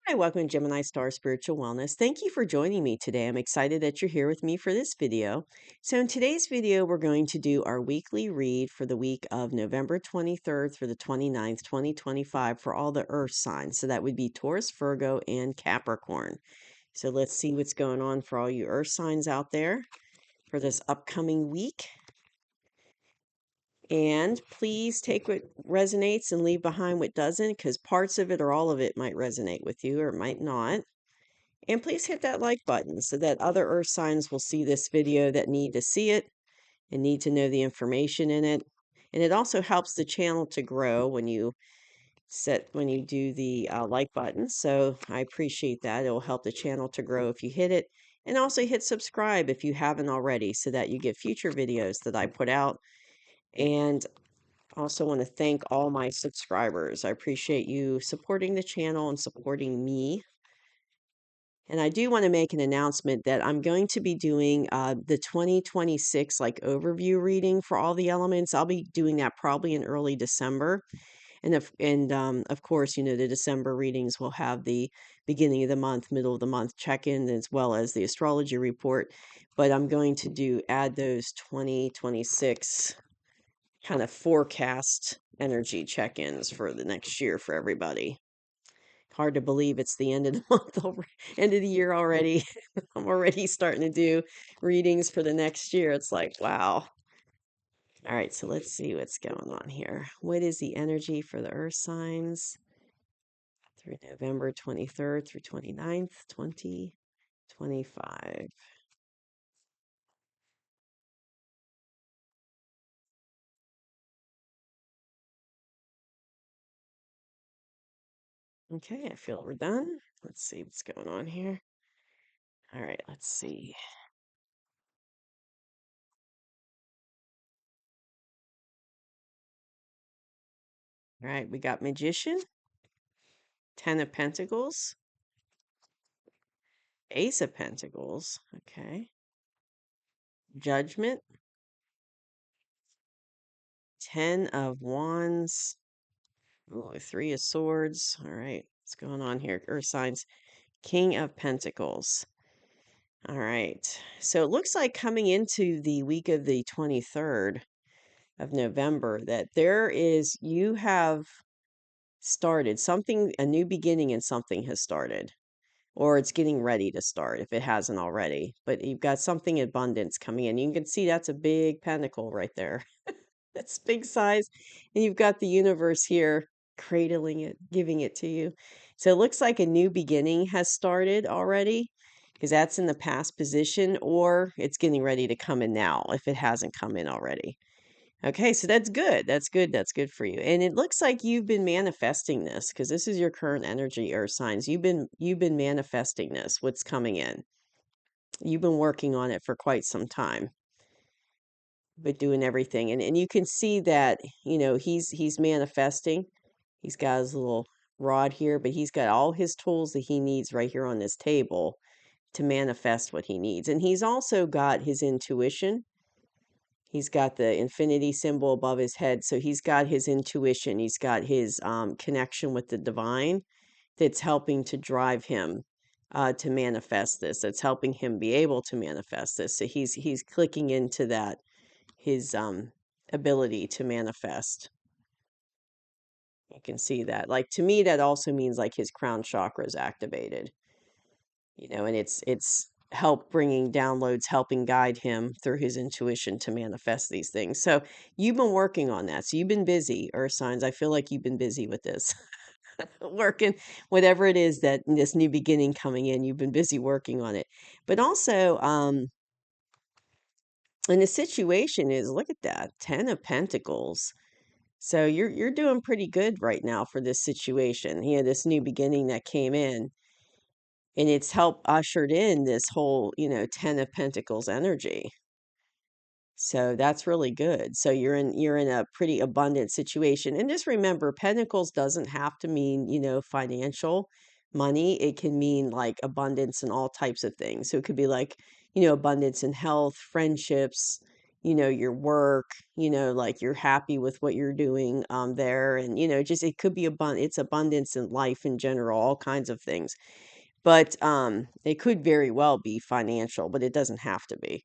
Hi, welcome to Gemini Star Spiritual Wellness. Thank you for joining me today. I'm excited that you're here with me for this video. So in today's video, we're going to do our weekly read for the week of November 23rd through the 29th, 2025 for all the earth signs. So that would be Taurus, Virgo, and Capricorn. So let's see what's going on for all you earth signs out there for this upcoming week. And please take what resonates and leave behind what doesn't, because parts of it or all of it might resonate with you or it might not. And please hit that like button so that other earth signs will see this video that need to see it and need to know the information in it. And it also helps the channel to grow when you do the like button. So I appreciate that. It will help the channel to grow if you hit it. And also hit subscribe if you haven't already so that you get future videos that I put out. And also want to thank all my subscribers. I appreciate you supporting the channel and supporting me. And I do want to make an announcement that I'm going to be doing the 2026 like overview reading for all the elements. I'll be doing that probably in early December. Of course, the December readings will have the beginning of the month, middle of the month check-in, as well as the astrology report. But I'm going to add those 2026 kind of forecast energy check-ins for the next year for everybody. Hard to believe it's the end of the month, end of the year already. I'm already starting to do readings for the next year. It's like, wow. All right, so let's see what's going on here. What is the energy for the earth signs through November 23rd through 29th, 2025? Okay, I feel we're done. Let's see what's going on here. All right, let's see. All right, we got Magician, Ten of Pentacles, Ace of Pentacles, okay, Judgment, Ten of Wands, ooh, Three of Swords. All right, what's going on here? Earth signs, King of Pentacles. All right, so it looks like coming into the week of the 23rd of November that you have started something, a new beginning, and something has started. Or it's getting ready to start if it hasn't already. But you've got something abundance coming in. You can see that's a big pentacle right there. That's big size. And you've got the universe here cradling it, giving it to you. So it looks like a new beginning has started already because that's in the past position, or it's getting ready to come in now if it hasn't come in already. Okay, so that's good. That's good. That's good for you. And it looks like you've been manifesting this because this is your current energy, earth signs. You've been manifesting this, what's coming in. You've been working on it for quite some time, but doing everything. And you can see that, he's manifesting. He's got his little rod here, but he's got all his tools that he needs right here on this table to manifest what he needs. And he's also got his intuition. He's got the infinity symbol above his head. So he's got his intuition. He's got his connection with the divine that's helping to drive him to manifest this. That's helping him be able to manifest this. So he's clicking into that, his ability to manifest. You can see that. Like, to me, that also means like his crown chakra is activated. And it's help bringing downloads, helping guide him through his intuition to manifest these things. So you've been working on that. So you've been busy, earth signs. I feel like you've been busy with this. Working whatever it is that this new beginning coming in, you've been busy working on it. But also, and the situation is, look at that, 10 of Pentacles. So you're doing pretty good right now for this situation. This new beginning that came in. And it's helped ushered in this whole, 10 of Pentacles energy. So that's really good. So you're in a pretty abundant situation. And just remember, Pentacles doesn't have to mean, financial money. It can mean like abundance in all types of things. So it could be like, abundance in health, friendships, your work, like you're happy with what you're doing there. And, just it could be it's abundance in life in general, all kinds of things. But it could very well be financial, but it doesn't have to be.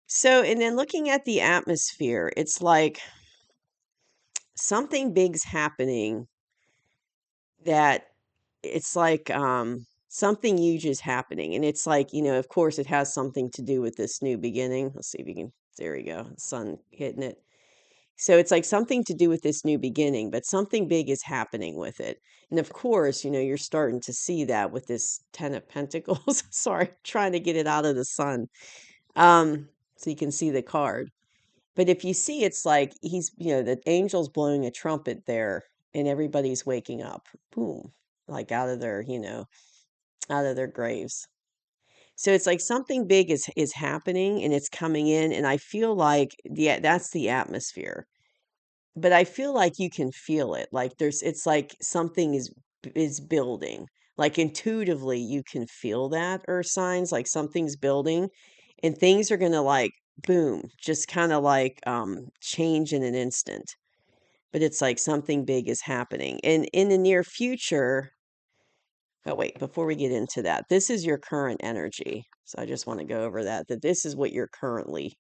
So, and then looking at the atmosphere, it's like something big's happening that it's like something huge is happening. And it's like, of course, it has something to do with this new beginning. Let's see if you can, there we go, sun hitting it. So it's like something to do with this new beginning, but something big is happening with it. And of course, you're starting to see that with this Ten of Pentacles. Sorry, trying to get it out of the sun. So you can see the card. But if you see, it's like the angel's blowing a trumpet there and everybody's waking up. Boom. Like out of their graves. So it's like something big is happening and it's coming in. And I feel like that's the atmosphere. But I feel like you can feel it. Like it's like something is building. Like intuitively you can feel that, or signs like something's building and things are gonna like boom, just kind of like change in an instant. But it's like something big is happening. And in the near future, oh wait, before we get into that, this is your current energy. So I just want to go over that this is what you're currently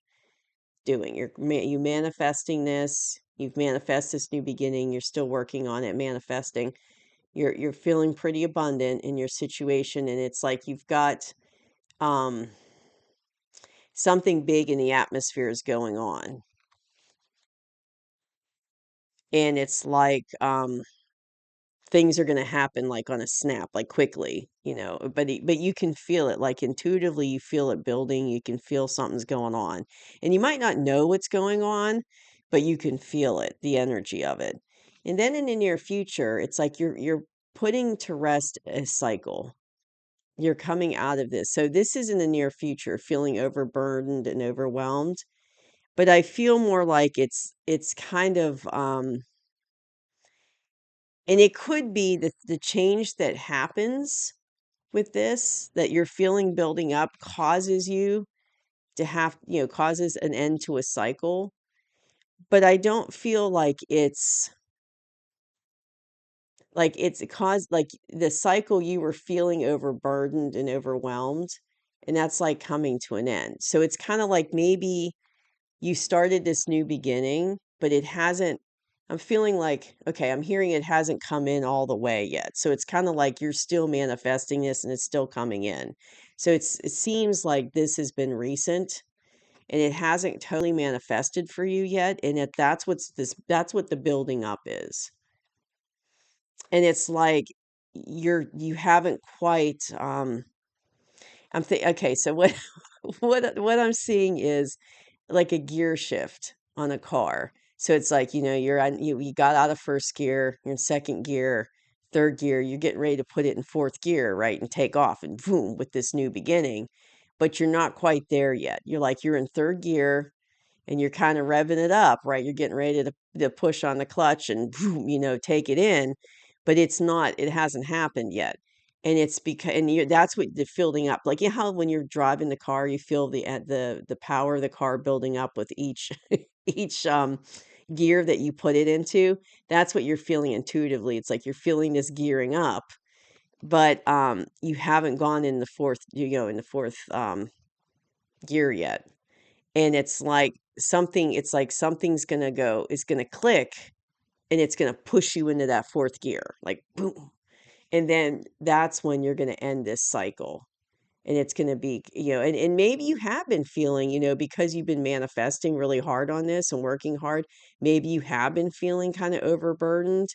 doing. You manifesting this. You've manifested this new beginning. You're still working on it, manifesting. You're feeling pretty abundant in your situation, and it's like you've got um something big in the atmosphere is going on, and it's like things are going to happen like on a snap, like quickly, but you can feel it, like intuitively you feel it building, you can feel something's going on. And you might not know what's going on, but you can feel it, the energy of it. And then in the near future, it's like you're putting to rest a cycle. You're coming out of this. So this is in the near future, feeling overburdened and overwhelmed. But I feel more like it's kind of and it could be the change that happens with this that you're feeling building up causes you to have, causes an end to a cycle. But I don't feel like it's caused like the cycle you were feeling overburdened and overwhelmed, and that's like coming to an end. So it's kind of like maybe you started this new beginning, but it hasn't. I'm feeling like, okay, I'm hearing it hasn't come in all the way yet. So it's kind of like you're still manifesting this and it's still coming in. So it seems like this has been recent and it hasn't totally manifested for you yet. And that's what the building up is. And it's like you haven't quite okay, so what what I'm seeing is like a gear shift on a car. So it's like, you got out of first gear, you're in second gear, third gear, you're getting ready to put it in fourth gear, right? And take off and boom with this new beginning. But you're not quite there yet. You're in third gear and you're kind of revving it up, right? You're getting ready to push on the clutch and boom, take it in, but it hasn't happened yet. And it's because, that's what the building up, like, how when you're driving the car, you feel the power of the car building up with each, each, gear that you put it into. That's what you're feeling intuitively. It's like you're feeling this gearing up, but, you haven't gone in the fourth, gear yet. And it's like something's gonna go it's gonna click, and it's gonna push you into that fourth gear, like, boom, and then that's when you're gonna end this cycle, and it's gonna be and maybe you have been feeling, because you've been manifesting really hard on this and working hard, maybe you have been feeling kinda overburdened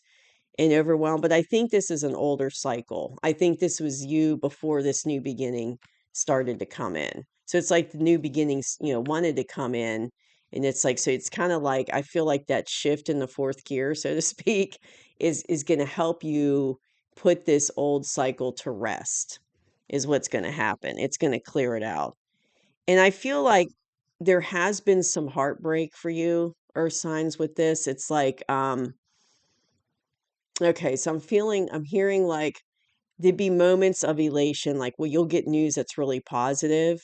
and overwhelmed, but I think this is an older cycle. I think this was you before this new beginning started to come in. So it's like the new beginnings, wanted to come in. And it's like, so it's kind of like, I feel like that shift in the fourth gear, so to speak, is going to help you put this old cycle to rest, is what's going to happen. It's going to clear it out. And I feel like there has been some heartbreak for you, or signs with this. It's like, okay, so I'm hearing like there'd be moments of elation, like, well, you'll get news that's really positive,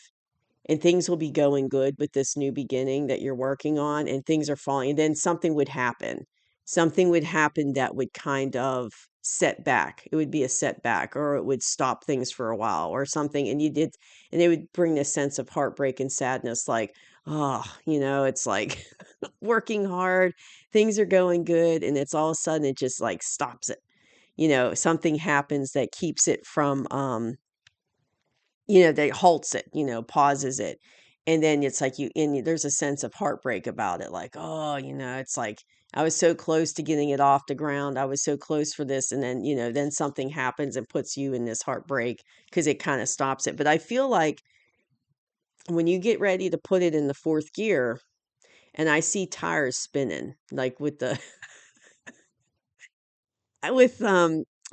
and things will be going good with this new beginning that you're working on, and things are falling, and then something would happen. Something would happen that would kind of set back. It would be a setback, or it would stop things for a while or something. And you did, and it would bring this sense of heartbreak and sadness, like, oh, it's like working hard, things are going good, and it's all of a sudden it just like stops it. Something happens that keeps it from that halts it, pauses it. And then it's like there's a sense of heartbreak about it. Like, oh, it's like I was so close to getting it off the ground. I was so close for this. And then, then something happens and puts you in this heartbreak because it kind of stops it. But I feel like when you get ready to put it in the fourth gear, and I see tires spinning, like with the with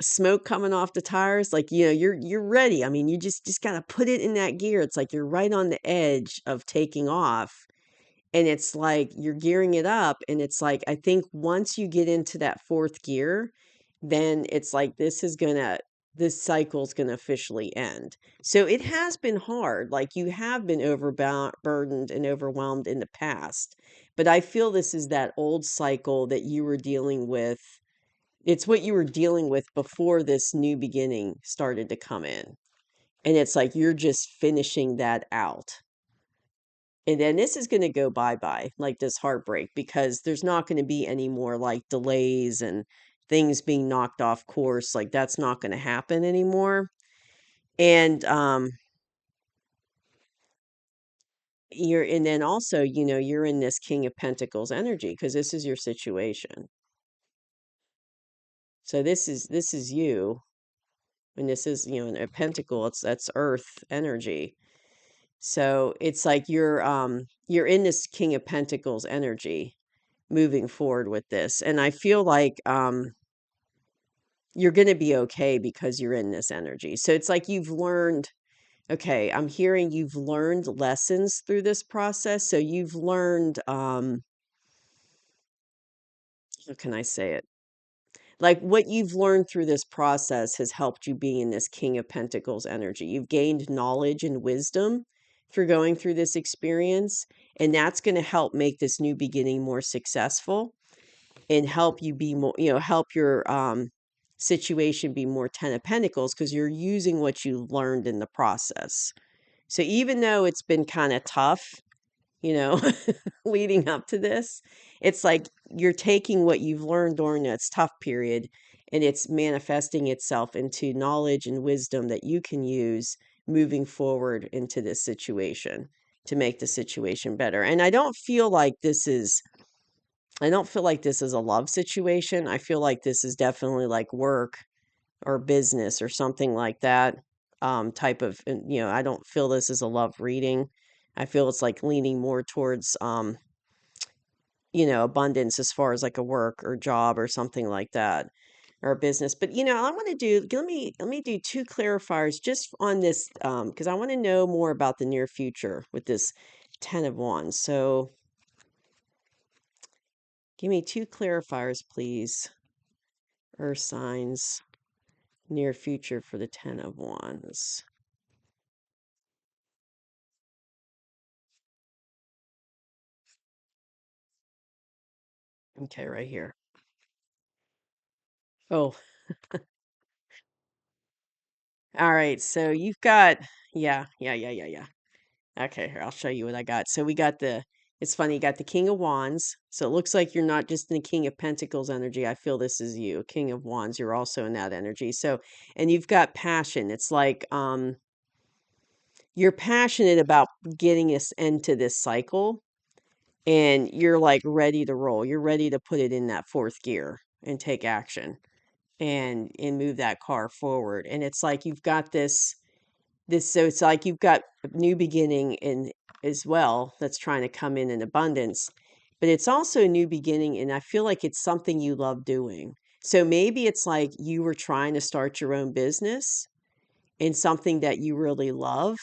smoke coming off the tires, like, you're ready. I mean, you just got to put it in that gear. It's like you're right on the edge of taking off, and it's like you're gearing it up, and it's like I think once you get into that fourth gear, then it's like this cycle's going to officially end. So it has been hard. Like, you have been overburdened and overwhelmed in the past, but I feel this is that old cycle that you were dealing with. It's what you were dealing with before this new beginning started to come in. And it's like you're just finishing that out. And then this is going to go bye-bye, like this heartbreak, because there's not going to be any more like delays and things being knocked off course. Like, that's not going to happen anymore. And and then also, you're in this King of Pentacles energy because this is your situation. So this is you. And this is, a pentacle, that's earth energy. So it's like you're in this King of Pentacles energy moving forward with this. And I feel like you're going to be okay because you're in this energy. So it's like you've learned, okay, I'm hearing you've learned lessons through this process. So you've learned how can I say it? Like, what you've learned through this process has helped you be in this King of Pentacles energy. You've gained knowledge and wisdom through going through this experience, and that's going to help make this new beginning more successful and help you be more, help your situation be more Ten of Pentacles because you're using what you learned in the process. So even though it's been kind of tough, you know, leading up to this, it's like you're taking what you've learned during this tough period and it's manifesting itself into knowledge and wisdom that you can use moving forward into this situation to make the situation better. And I don't feel like this is a love situation. I feel like this is definitely like work or business or something like that, type of, and, I don't feel this is a love reading. I feel it's like leaning more towards, abundance as far as like a work or job or something like that or a business. But, I want to let me do two clarifiers just on this, because I want to know more about the near future with this 10 of Wands. So give me two clarifiers, please. Earth signs, near future for the 10 of Wands. Okay, right here. Oh, all right. So you've got, yeah. Okay, here, I'll show you what I got. So it's funny, you got the King of Wands. So it looks like you're not just in the King of Pentacles energy. I feel this is you, King of Wands. You're also in that energy. So, and you've got passion. It's like, you're passionate about getting us into this cycle and you're like ready to roll. You're ready to put it in that fourth gear and take action and move that car forward. And it's like you've got so it's like you've got a new beginning in as well that's trying to come in abundance, but it's also a new beginning, and I feel like it's something you love doing. So maybe it's like you were trying to start your own business in something that you really love,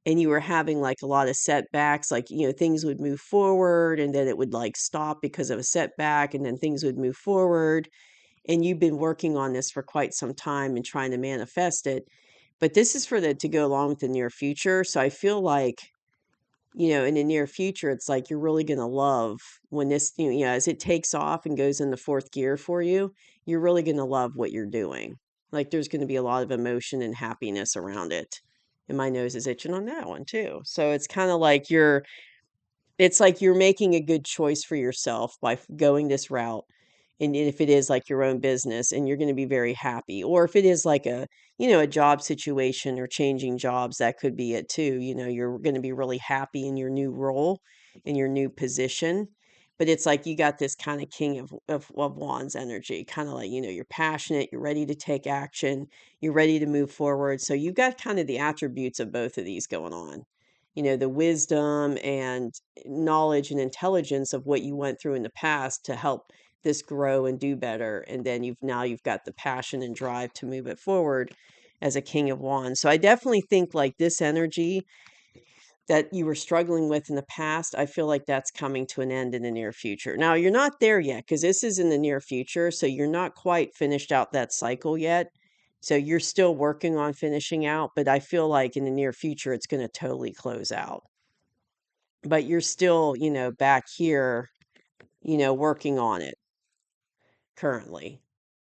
and you were having like a lot of setbacks, like, things would move forward and then it would like stop because of a setback, and then things would move forward, and you've been working on this for quite some time and trying to manifest it. But this is for the to go along with the near future. So I feel like in the near future, it's like you're really going to love when this, as it takes off and goes into fourth gear for you, you're really going to love what you're doing. Like there's going to be a lot of emotion and happiness around it. And my nose is itching on that one too. So it's like you're making a good choice for yourself by going this route. And if it is like your own business and you're going to be very happy, or if it is like a job situation or changing jobs, that could be it too. You're going to be really happy in your new role, in your new position. But it's like you got this kind of king of wands energy, kind of like, you're passionate, you're ready to take action, you're ready to move forward. So you've got kind of the attributes of both of these going on. The wisdom and knowledge and intelligence of what you went through in the past to help this grow and do better. And then you've got the passion and drive to move it forward as a king of wands. So I definitely think like this energy that you were struggling with in the past, I feel like that's coming to an end in the near future. Now, you're not there yet because this is in the near future. So you're not quite finished out that cycle yet. So you're still working on finishing out, but I feel like in the near future, it's going to totally close out. But you're still, back here, working on it currently.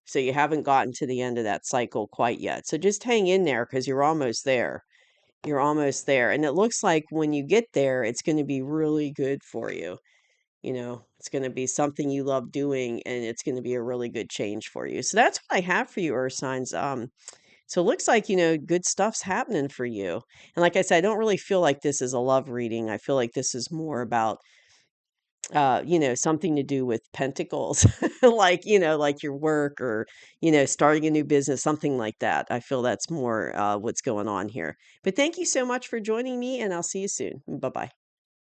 So you haven't gotten to the end of that cycle quite yet. So just hang in there because you're almost there. You're almost there. And it looks like when you get there, it's going to be really good for you. It's going to be something you love doing and it's going to be a really good change for you. So that's what I have for you, Earth signs. So it looks like, good stuff's happening for you. And like I said, I don't really feel like this is a love reading. I feel like this is more about something to do with pentacles, like, like your work or, starting a new business, something like that. I feel that's more what's going on here. But thank you so much for joining me, and I'll see you soon. Bye bye.